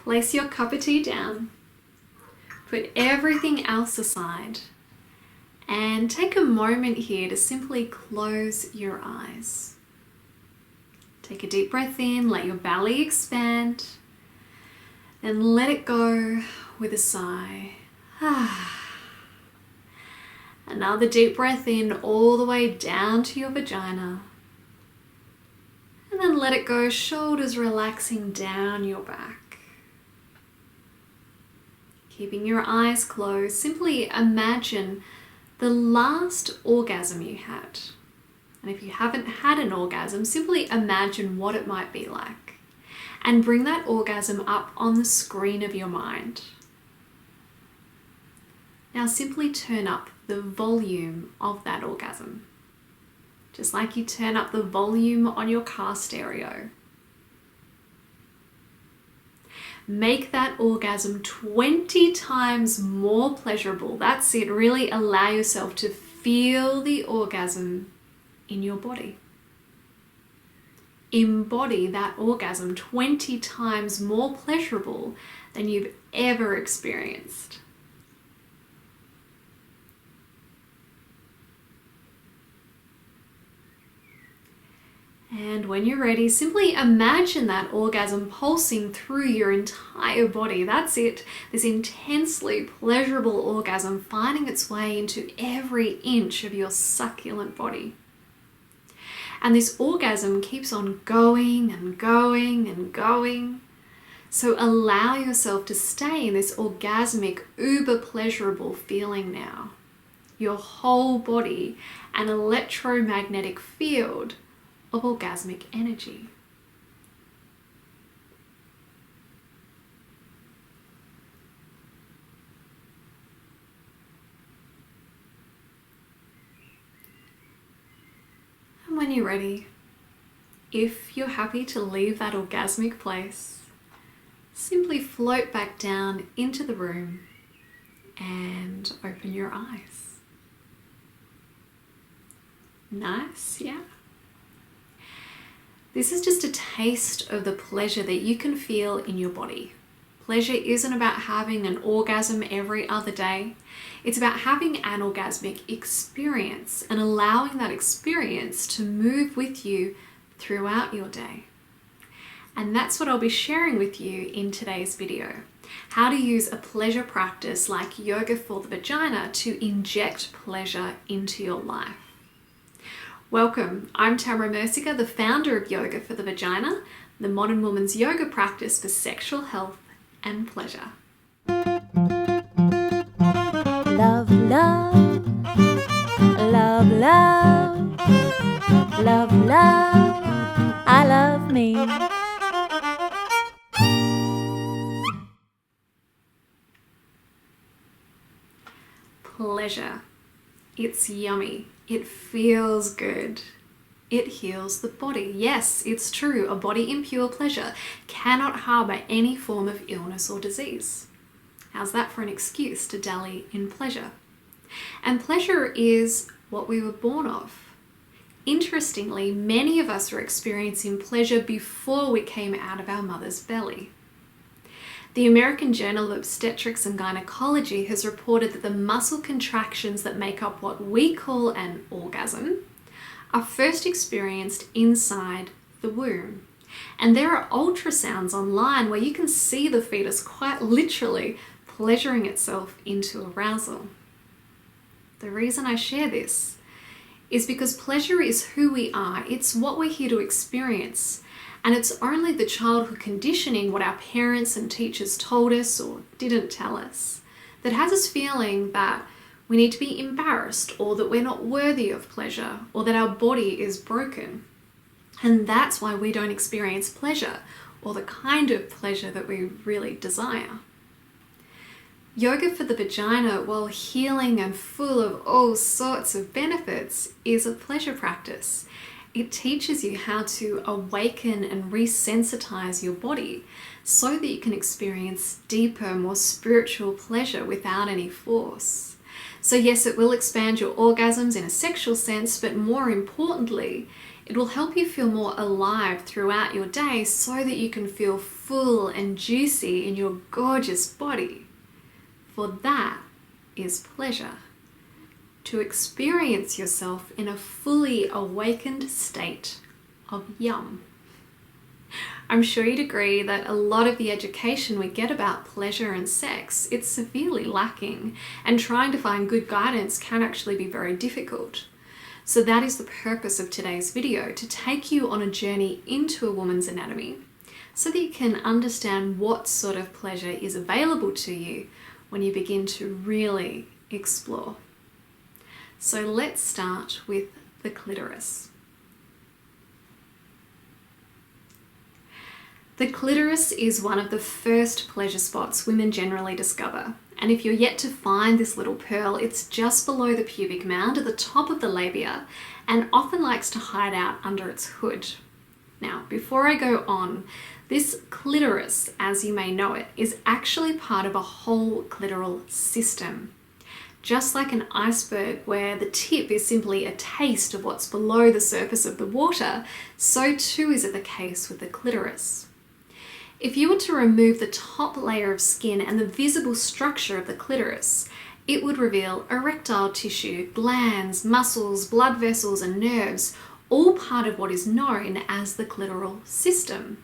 Place your cup of tea down, put everything else aside, and take a moment here to simply close your eyes. Take a deep breath in, let your belly expand, then let it go with a sigh. Another deep breath in all the way down to your vagina. And then let it go, shoulders relaxing down your back. Keeping your eyes closed, simply imagine the last orgasm you had. And if you haven't had an orgasm, simply imagine what it might be like. And bring that orgasm up on the screen of your mind. Now simply turn up the volume of that orgasm. Just like you turn up the volume on your car stereo. Make that orgasm 20 times more pleasurable. That's it. Really allow yourself to feel the orgasm in your body. Embody that orgasm 20 times more pleasurable than you've ever experienced. And when you're ready, simply imagine that orgasm pulsing through your entire body. That's it. This intensely pleasurable orgasm finding its way into every inch of your succulent body. And this orgasm keeps on going and going and going. So allow yourself to stay in this orgasmic, uber pleasurable feeling now. Your whole body, an electromagnetic field of orgasmic energy. And when you're ready, if you're happy to leave that orgasmic place, simply float back down into the room and open your eyes. Nice, yeah? This is just a taste of the pleasure that you can feel in your body. Pleasure isn't about having an orgasm every other day. It's about having an orgasmic experience and allowing that experience to move with you throughout your day. And that's what I'll be sharing with you in today's video. How to use a pleasure practice like yoga for the vagina to inject pleasure into your life. Welcome, I'm Tamra Mercieca, the founder of Yoga for the Vagina, the modern woman's yoga practice for sexual health and pleasure. Love, love, love, love, love, love, I love me. Pleasure. It's yummy. It feels good. It heals the body. Yes, it's true. A body in pure pleasure cannot harbor any form of illness or disease. How's that for an excuse to dally in pleasure? And pleasure is what we were born of. Interestingly, many of us are experiencing pleasure before we came out of our mother's belly. The American Journal of Obstetrics and Gynecology has reported that the muscle contractions that make up what we call an orgasm are first experienced inside the womb. And there are ultrasounds online where you can see the fetus quite literally pleasuring itself into arousal. The reason I share this is because pleasure is who we are. It's what we're here to experience. And it's only the childhood conditioning, what our parents and teachers told us or didn't tell us, that has us feeling that we need to be embarrassed or that we're not worthy of pleasure or that our body is broken. And that's why we don't experience pleasure or the kind of pleasure that we really desire. Yoga for the vagina, while healing and full of all sorts of benefits, is a pleasure practice. It teaches you how to awaken and resensitize your body so that you can experience deeper, more spiritual pleasure without any force. So yes, it will expand your orgasms in a sexual sense, but more importantly, it will help you feel more alive throughout your day so that you can feel full and juicy in your gorgeous body. For that is pleasure. To experience yourself in a fully awakened state of yum. I'm sure you'd agree that a lot of the education we get about pleasure and sex, it's severely lacking, and trying to find good guidance can actually be very difficult. So that is the purpose of today's video, to take you on a journey into a woman's anatomy so that you can understand what sort of pleasure is available to you when you begin to really explore. So let's start with the clitoris. The clitoris is one of the first pleasure spots women generally discover. And if you're yet to find this little pearl, it's just below the pubic mound at the top of the labia and often likes to hide out under its hood. Now, before I go on, this clitoris, as you may know it, is actually part of a whole clitoral system. Just like an iceberg where the tip is simply a taste of what's below the surface of the water, so too is it the case with the clitoris. If you were to remove the top layer of skin and the visible structure of the clitoris, it would reveal erectile tissue, glands, muscles, blood vessels, and nerves, all part of what is known as the clitoral system,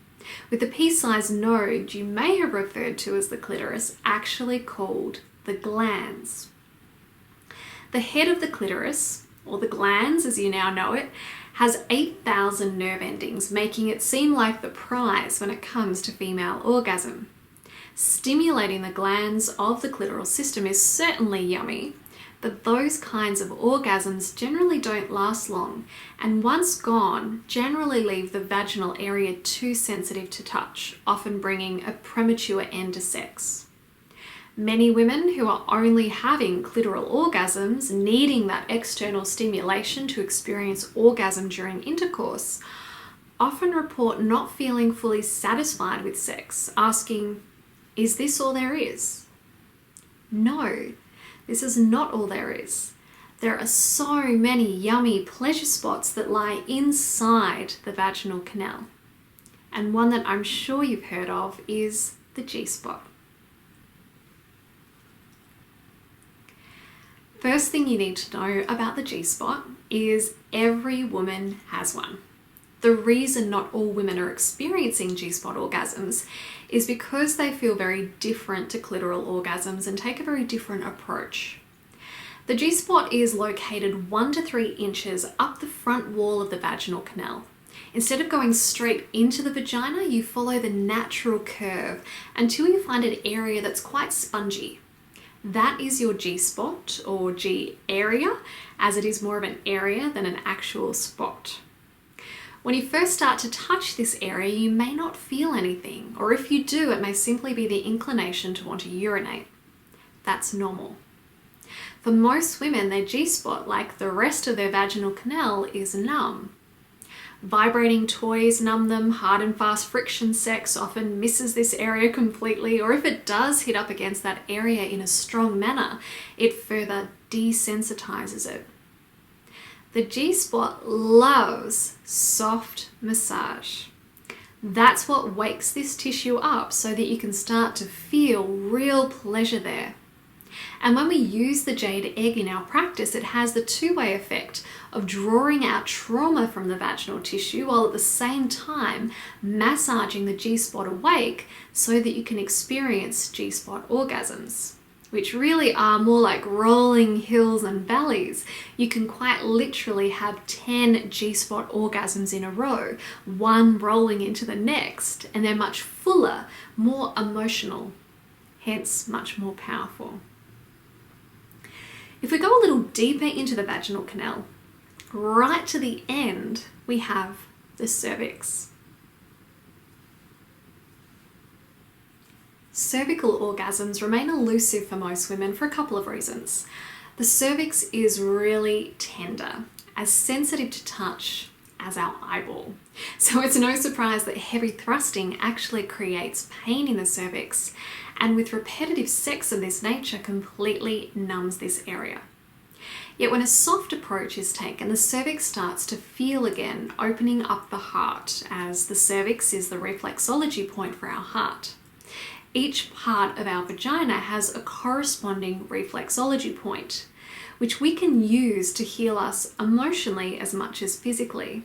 with the pea-sized node you may have referred to as the clitoris actually called the glands. The head of the clitoris, or the glands as you now know it, has 8,000 nerve endings, making it seem like the prize when it comes to female orgasm. Stimulating the glands of the clitoral system is certainly yummy, but those kinds of orgasms generally don't last long, and once gone, generally leave the vaginal area too sensitive to touch, often bringing a premature end to sex. Many women who are only having clitoral orgasms, needing that external stimulation to experience orgasm during intercourse, often report not feeling fully satisfied with sex, asking, "Is this all there is?" No, this is not all there is. There are so many yummy pleasure spots that lie inside the vaginal canal. And one that I'm sure you've heard of is the G-spot. First thing you need to know about the G-spot is every woman has one. The reason not all women are experiencing G-spot orgasms is because they feel very different to clitoral orgasms and take a very different approach. The G-spot is located 1 to 3 inches up the front wall of the vaginal canal. Instead of going straight into the vagina, you follow the natural curve until you find an area that's quite spongy. That is your G-spot, or G area, as it is more of an area than an actual spot. When you first start to touch this area, you may not feel anything, or if you do, it may simply be the inclination to want to urinate. That's normal. For most women, their G-spot, like the rest of their vaginal canal, is numb. Vibrating toys numb them, hard and fast friction sex often misses this area completely, or if it does hit up against that area in a strong manner, it further desensitizes it. The G-spot loves soft massage. That's what wakes this tissue up so that you can start to feel real pleasure there. And when we use the jade egg in our practice, it has the two-way effect of drawing out trauma from the vaginal tissue while at the same time massaging the G-spot awake so that you can experience G-spot orgasms, which really are more like rolling hills and valleys. You can quite literally have 10 G-spot orgasms in a row, one rolling into the next, and they're much fuller, more emotional, hence much more powerful. If we go a little deeper into the vaginal canal, right to the end, we have the cervix. Cervical orgasms remain elusive for most women for a couple of reasons. The cervix is really tender, as sensitive to touch as our eyeball. So it's no surprise that heavy thrusting actually creates pain in the cervix, and with repetitive sex of this nature completely numbs this area. Yet when a soft approach is taken, the cervix starts to feel again, opening up the heart, as the cervix is the reflexology point for our heart. Each part of our vagina has a corresponding reflexology point, which we can use to heal us emotionally as much as physically.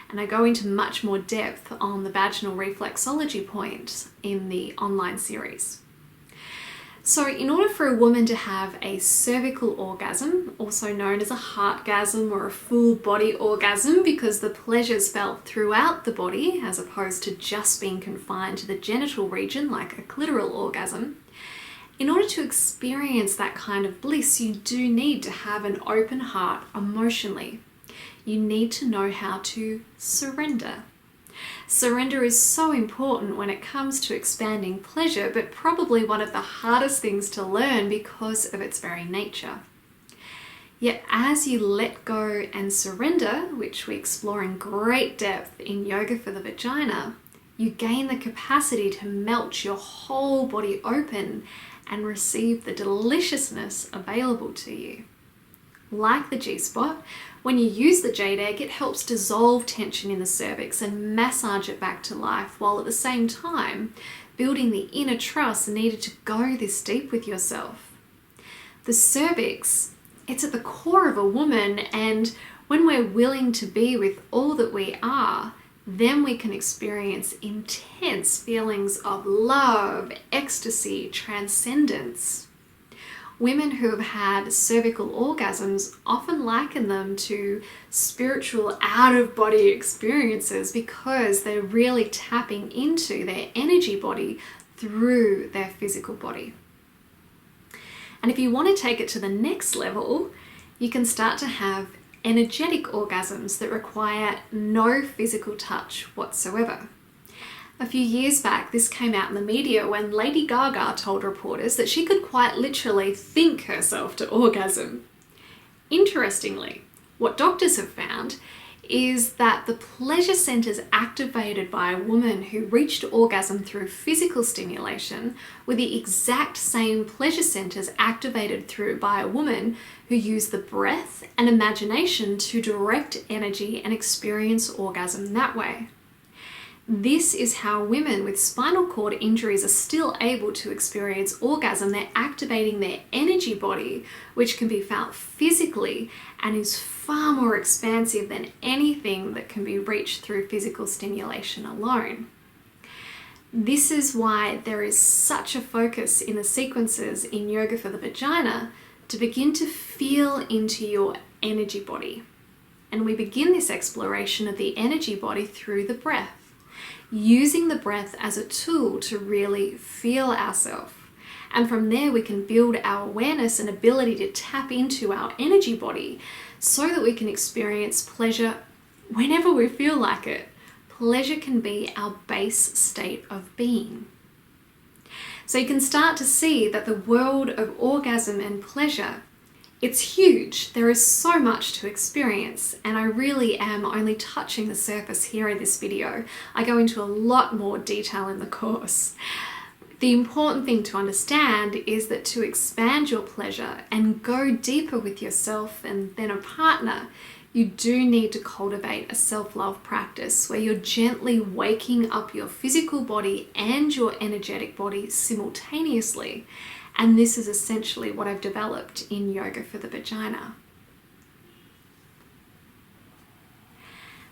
And I go into much more depth on the vaginal reflexology point in the online series. So in order for a woman to have a cervical orgasm, also known as a heartgasm or a full body orgasm, because the pleasure's felt throughout the body as opposed to just being confined to the genital region like a clitoral orgasm, in order to experience that kind of bliss, you do need to have an open heart emotionally. You need to know how to surrender. Surrender is so important when it comes to expanding pleasure, but probably one of the hardest things to learn because of its very nature. Yet as you let go and surrender, which we explore in great depth in Yoga for the Vagina, you gain the capacity to melt your whole body open and receive the deliciousness available to you. Like the G-spot, when you use the jade egg, it helps dissolve tension in the cervix and massage it back to life, while at the same time building the inner trust needed to go this deep with yourself. The cervix, it's at the core of a woman, and when we're willing to be with all that we are, then we can experience intense feelings of love, ecstasy, transcendence. Women who have had cervical orgasms often liken them to spiritual out-of-body experiences because they're really tapping into their energy body through their physical body. And if you want to take it to the next level, you can start to have energetic orgasms that require no physical touch whatsoever. A few years back, this came out in the media when Lady Gaga told reporters that she could quite literally think herself to orgasm. Interestingly, what doctors have found is that the pleasure centers activated by a woman who reached orgasm through physical stimulation were the exact same pleasure centers activated by a woman who used the breath and imagination to direct energy and experience orgasm that way. This is how women with spinal cord injuries are still able to experience orgasm. They're activating their energy body, which can be felt physically and is far more expansive than anything that can be reached through physical stimulation alone. This is why there is such a focus in the sequences in Yoga for the Vagina to begin to feel into your energy body. And we begin this exploration of the energy body through the breath, using the breath as a tool to really feel ourselves. And from there we can build our awareness and ability to tap into our energy body so that we can experience pleasure whenever we feel like it. Pleasure can be our base state of being. So you can start to see that the world of orgasm and pleasure, it's huge. There is so much to experience, and I really am only touching the surface here in this video. I go into a lot more detail in the course. The important thing to understand is that to expand your pleasure and go deeper with yourself and then a partner, you do need to cultivate a self-love practice where you're gently waking up your physical body and your energetic body simultaneously. And this is essentially what I've developed in Yoga for the Vagina.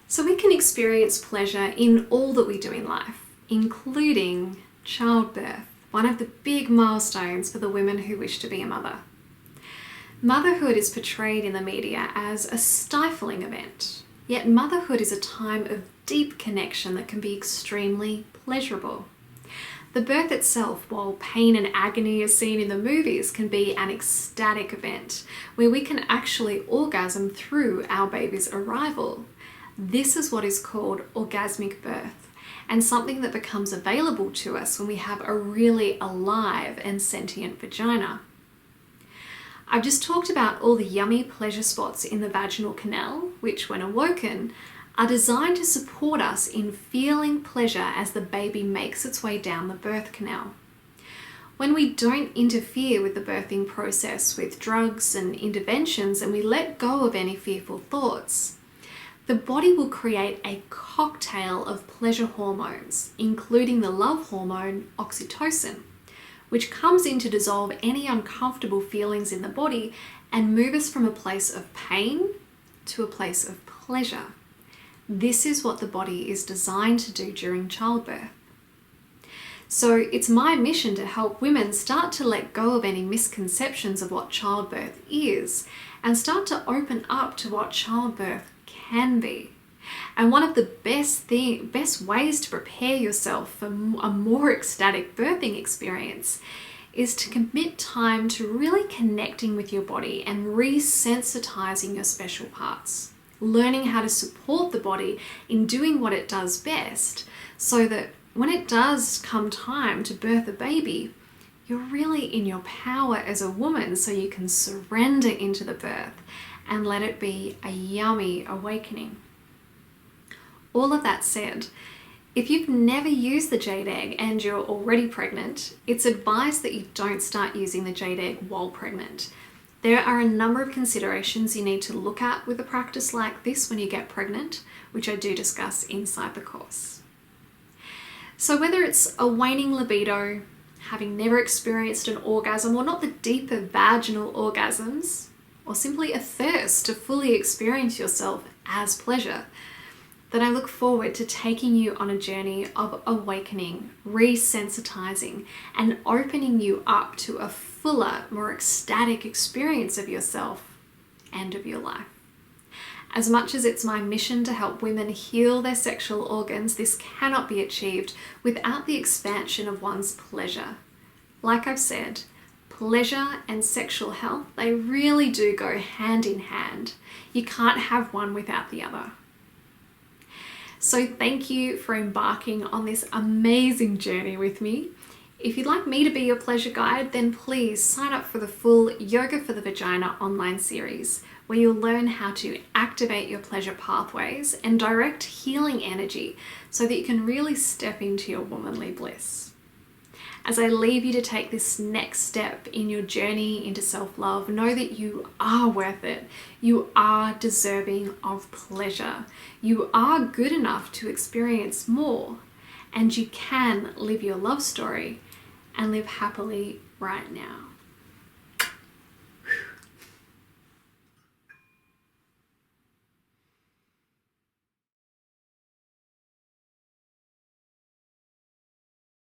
So we can experience pleasure in all that we do in life, including childbirth, one of the big milestones for the women who wish to be a mother. Motherhood is portrayed in the media as a stifling event, yet motherhood is a time of deep connection that can be extremely pleasurable. The birth itself, while pain and agony are seen in the movies, can be an ecstatic event where we can actually orgasm through our baby's arrival. This is what is called orgasmic birth, and something that becomes available to us when we have a really alive and sentient vagina. I've just talked about all the yummy pleasure spots in the vaginal canal, which when awoken, are designed to support us in feeling pleasure as the baby makes its way down the birth canal. When we don't interfere with the birthing process with drugs and interventions, and we let go of any fearful thoughts, the body will create a cocktail of pleasure hormones, including the love hormone oxytocin, which comes in to dissolve any uncomfortable feelings in the body and move us from a place of pain to a place of pleasure. This is what the body is designed to do during childbirth. So it's my mission to help women start to let go of any misconceptions of what childbirth is and start to open up to what childbirth can be. And one of the best ways to prepare yourself for a more ecstatic birthing experience is to commit time to really connecting with your body and resensitizing your special parts, learning how to support the body in doing what it does best, so that when it does come time to birth a baby, you're really in your power as a woman, so you can surrender into the birth and let it be a yummy awakening. All of that said, if you've never used the jade egg and you're already pregnant, it's advised that you don't start using the jade egg while pregnant. There are a number of considerations you need to look at with a practice like this when you get pregnant, which I do discuss inside the course. So whether it's a waning libido, having never experienced an orgasm, or not the deeper vaginal orgasms, or simply a thirst to fully experience yourself as pleasure, then I look forward to taking you on a journey of awakening, resensitizing, and opening you up to a fuller, more ecstatic experience of yourself and of your life. As much as it's my mission to help women heal their sexual organs, this cannot be achieved without the expansion of one's pleasure. Like I've said, pleasure and sexual health, they really do go hand in hand. You can't have one without the other. So thank you for embarking on this amazing journey with me. If you'd like me to be your pleasure guide, then please sign up for the full Yoga for the Vagina online series, where you'll learn how to activate your pleasure pathways and direct healing energy so that you can really step into your womanly bliss. As I leave you to take this next step in your journey into self-love, know that you are worth it. You are deserving of pleasure. You are good enough to experience more, and you can live your love story and live happily right now.